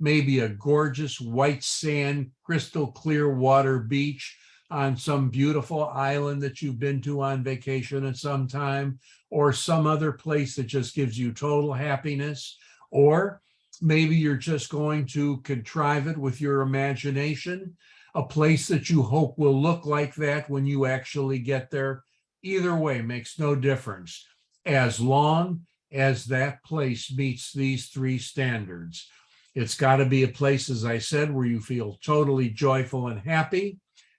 maybe a gorgeous white sand, crystal clear water beach on some beautiful island that you've been to on vacation at some time, or some other place that just gives you total happiness. Or maybe you're just going to contrive it with your imagination, a place that you hope will look like that when you actually get there. Either way makes no difference, as long as that place meets these 3 standards. It's got to be a place, as I said, where you feel totally joyful and happy.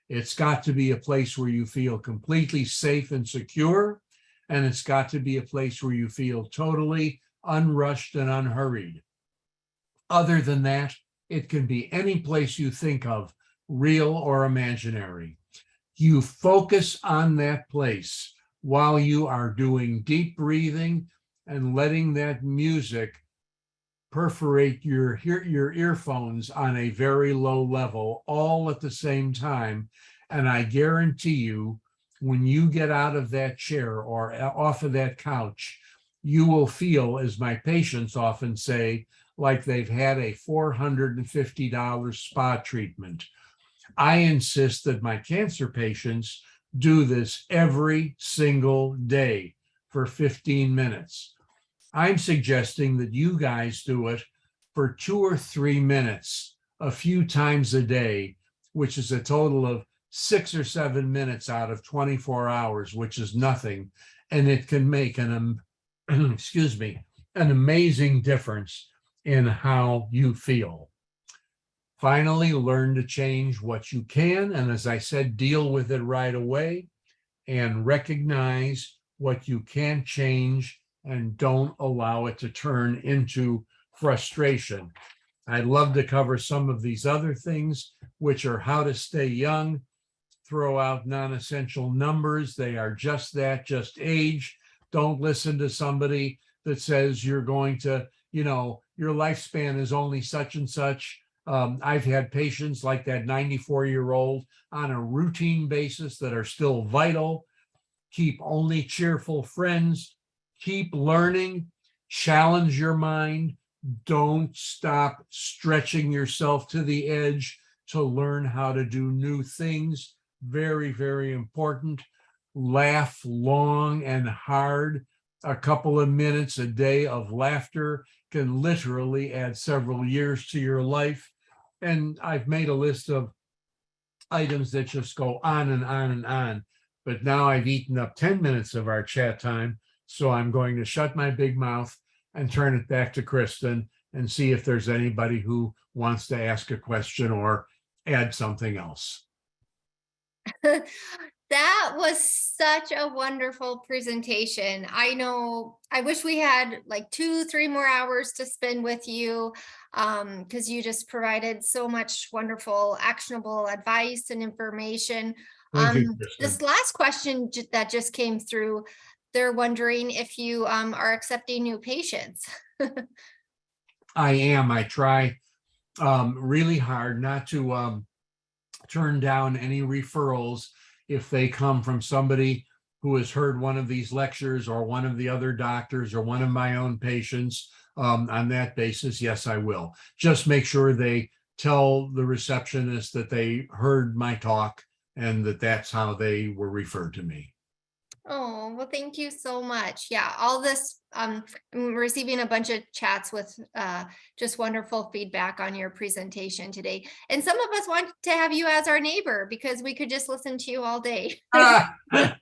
It's got to be a place where you feel completely safe and secure. And it's got to be a place where you feel totally unrushed and unhurried. Other than that, it can be any place you think of, real or imaginary. You focus on that place while you are doing deep breathing and letting that music perforate your earphones on a very low level, all at the same time. And I guarantee you, when you get out of that chair or off of that couch, you will feel, as my patients often say, like they've had a $450 spa treatment. I insist that my cancer patients do this every single day for 15 minutes. I'm suggesting that you guys do it for 2 or 3 minutes a few times a day, which is a total of 6 or 7 minutes out of 24 hours, which is nothing. And it can make an excuse me, an amazing difference in how you feel. Finally, learn to change what you can. And as I said, deal with it right away and recognize what you can't change, and don't allow it to turn into frustration. I'd love to cover some of these other things, which are how to stay young, throw out non-essential numbers. They are just that, just age. Don't listen to somebody that says you're going to, your lifespan is only such and such. I've had patients like that 94-year-old on a routine basis that are still vital. Keep only cheerful friends. Keep learning. Challenge your mind. Don't stop stretching yourself to the edge to learn how to do new things. Very, very important. Laugh long and hard. A couple of minutes a day of laughter can literally add several years to your life. And I've made a list of items that just go on and on and on. But now I've eaten up 10 minutes of our chat time. So I'm going to shut my big mouth and turn it back to Kristen and see if there's anybody who wants to ask a question or add something else. That was such a wonderful presentation. I wish we had like 2-3 more hours to spend with you, because you just provided so much wonderful, actionable advice and information. Thank you, Kristen. This last question that just came through, they're wondering if you are accepting new patients. I am. I try really hard not to turn down any referrals if they come from somebody who has heard one of these lectures or one of the other doctors or one of my own patients. On that basis, yes, I will. Just make sure they tell the receptionist that they heard my talk and that that's how they were referred to me. Oh, well, thank you so much. Yeah, all this, I'm receiving a bunch of chats with just wonderful feedback on your presentation today. And some of us want to have you as our neighbor because we could just listen to you all day. Ah, well,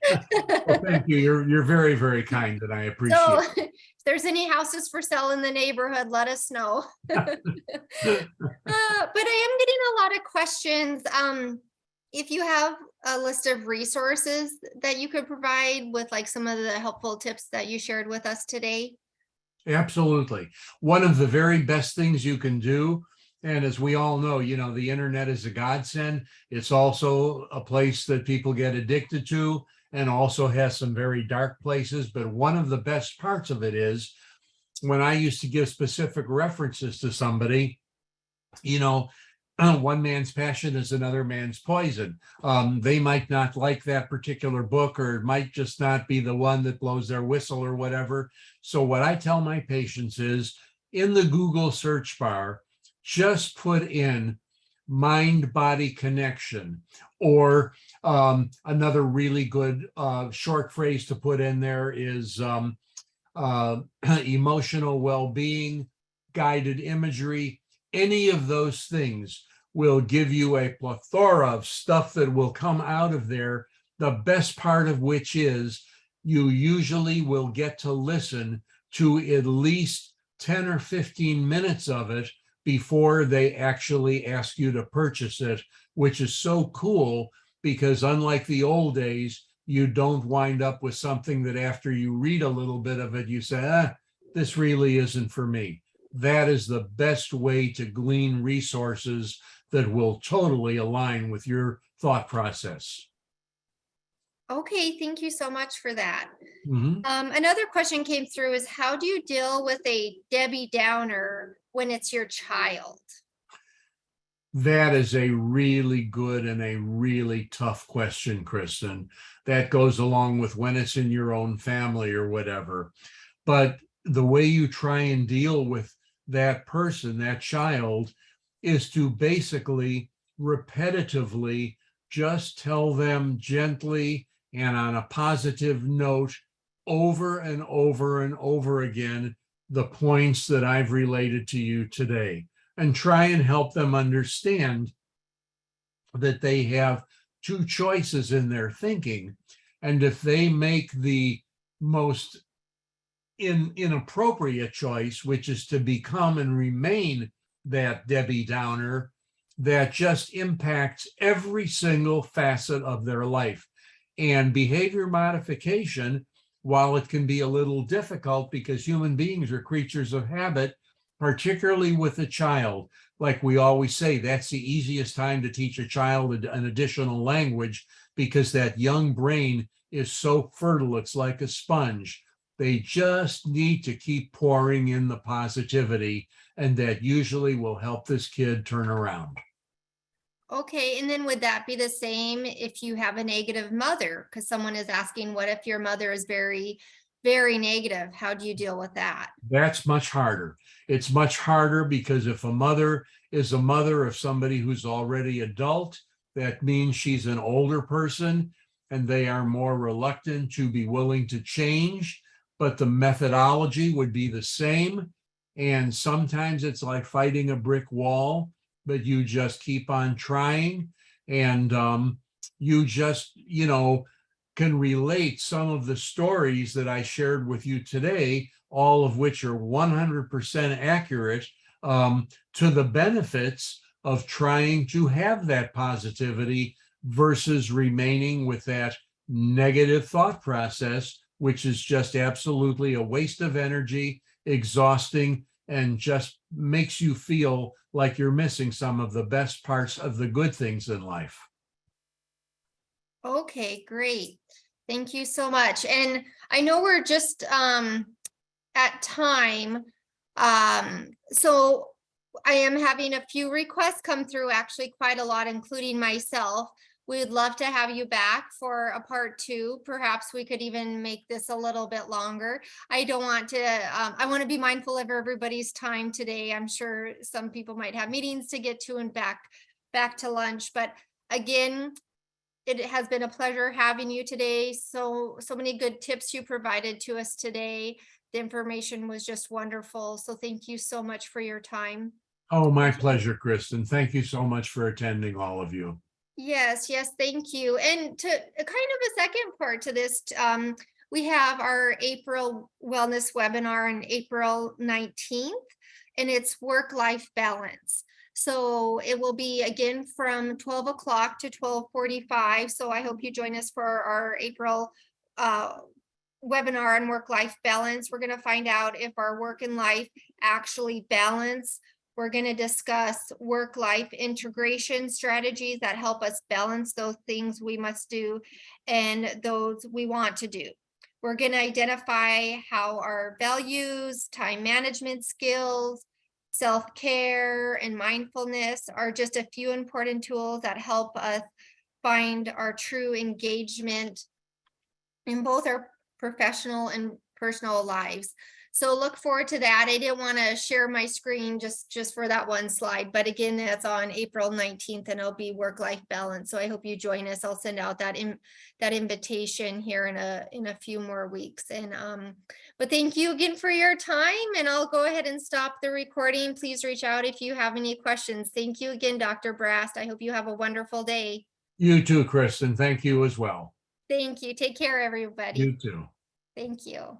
thank you. You're very, very kind, and I So appreciate if there's any houses for sale in the neighborhood, let us know. it. But I am getting a lot of questions. If you have a list of resources that you could provide with like some of the helpful tips that you shared with us today. Absolutely. One of the very best things you can do, and as we all know, the internet is a godsend. It's also a place that people get addicted to and also has some very dark places. But one of the best parts of it is when I used to give specific references to somebody, one man's passion is another man's poison. They might not like that particular book, or it might just not be the one that blows their whistle or whatever. So what I tell my patients is in the Google search bar, just put in mind-body connection, or another really good short phrase to put in there is emotional well-being, guided imagery. Any of those things will give you a plethora of stuff that will come out of there. The best part of which is you usually will get to listen to at least 10 or 15 minutes of it before they actually ask you to purchase it, which is so cool because unlike the old days, you don't wind up with something that after you read a little bit of it, you say, this really isn't for me. That is the best way to glean resources that will totally align with your thought process. Okay, thank you so much for that. Mhm. Another question came through is how do you deal with a Debbie Downer when it's your child? That is a really good and a really tough question, Kristen. That goes along with when it's in your own family or whatever. But the way you try and deal with that person, that child, is to basically repetitively just tell them gently and on a positive note over and over and over again the points that I've related to you today, and try and help them understand that they have two choices in their thinking. And if they make the most inappropriate choice, which is to become and remain that Debbie Downer, that just impacts every single facet of their life. And behavior modification, while it can be a little difficult because human beings are creatures of habit, particularly with a child, like we always say, that's the easiest time to teach a child an additional language because that young brain is so fertile, it's like a sponge. They just need to keep pouring in the positivity, and that usually will help this kid turn around. Okay, and then would that be the same if you have a negative mother? Because someone is asking, what if your mother is very, very negative? How do you deal with that? That's much harder. It's much harder because if a mother is a mother of somebody who's already adult, that means she's an older person and they are more reluctant to be willing to change, but the methodology would be the same. And sometimes it's like fighting a brick wall, but you just keep on trying, and you just, can relate some of the stories that I shared with you today, all of which are 100% accurate, to the benefits of trying to have that positivity versus remaining with that negative thought process, which is just absolutely a waste of energy, exhausting, and just makes you feel like you're missing some of the best parts of the good things in life. Okay, great. Thank you so much. And I know we're just at time. So I am having a few requests come through, actually quite a lot, including myself. We'd love to have you back for a part 2. Perhaps we could even make this a little bit longer. I don't want to, I want to be mindful of everybody's time today. I'm sure some people might have meetings to get to and back to lunch, but again, it has been a pleasure having you today. So many good tips you provided to us today. The information was just wonderful. So thank you so much for your time. Oh, my pleasure, Kristen. Thank you so much for attending, all of you. Yes, thank you. And to kind of a second part to this, we have our April wellness webinar on April 19th, and it's work-life balance. So it will be again from 12 o'clock to 12:45. So I hope you join us for our April webinar on work-life balance. We're going to find out if our work and life actually balance. We're going to discuss work-life integration strategies that help us balance those things we must do and those we want to do. We're going to identify how our values, time management skills, self-care, and mindfulness are just a few important tools that help us find our true engagement in both our professional and personal lives. So look forward to that. I didn't want to share my screen just for that one slide, but again, that's on April 19th and it'll be work-life balance. So I hope you join us. I'll send out that invitation here in a few more weeks. And but thank you again for your time, and I'll go ahead and stop the recording. Please reach out if you have any questions. Thank you again, Dr. Brast. I hope you have a wonderful day. You too, Kristen. Thank you as well. Thank you. Take care, everybody. You too. Thank you.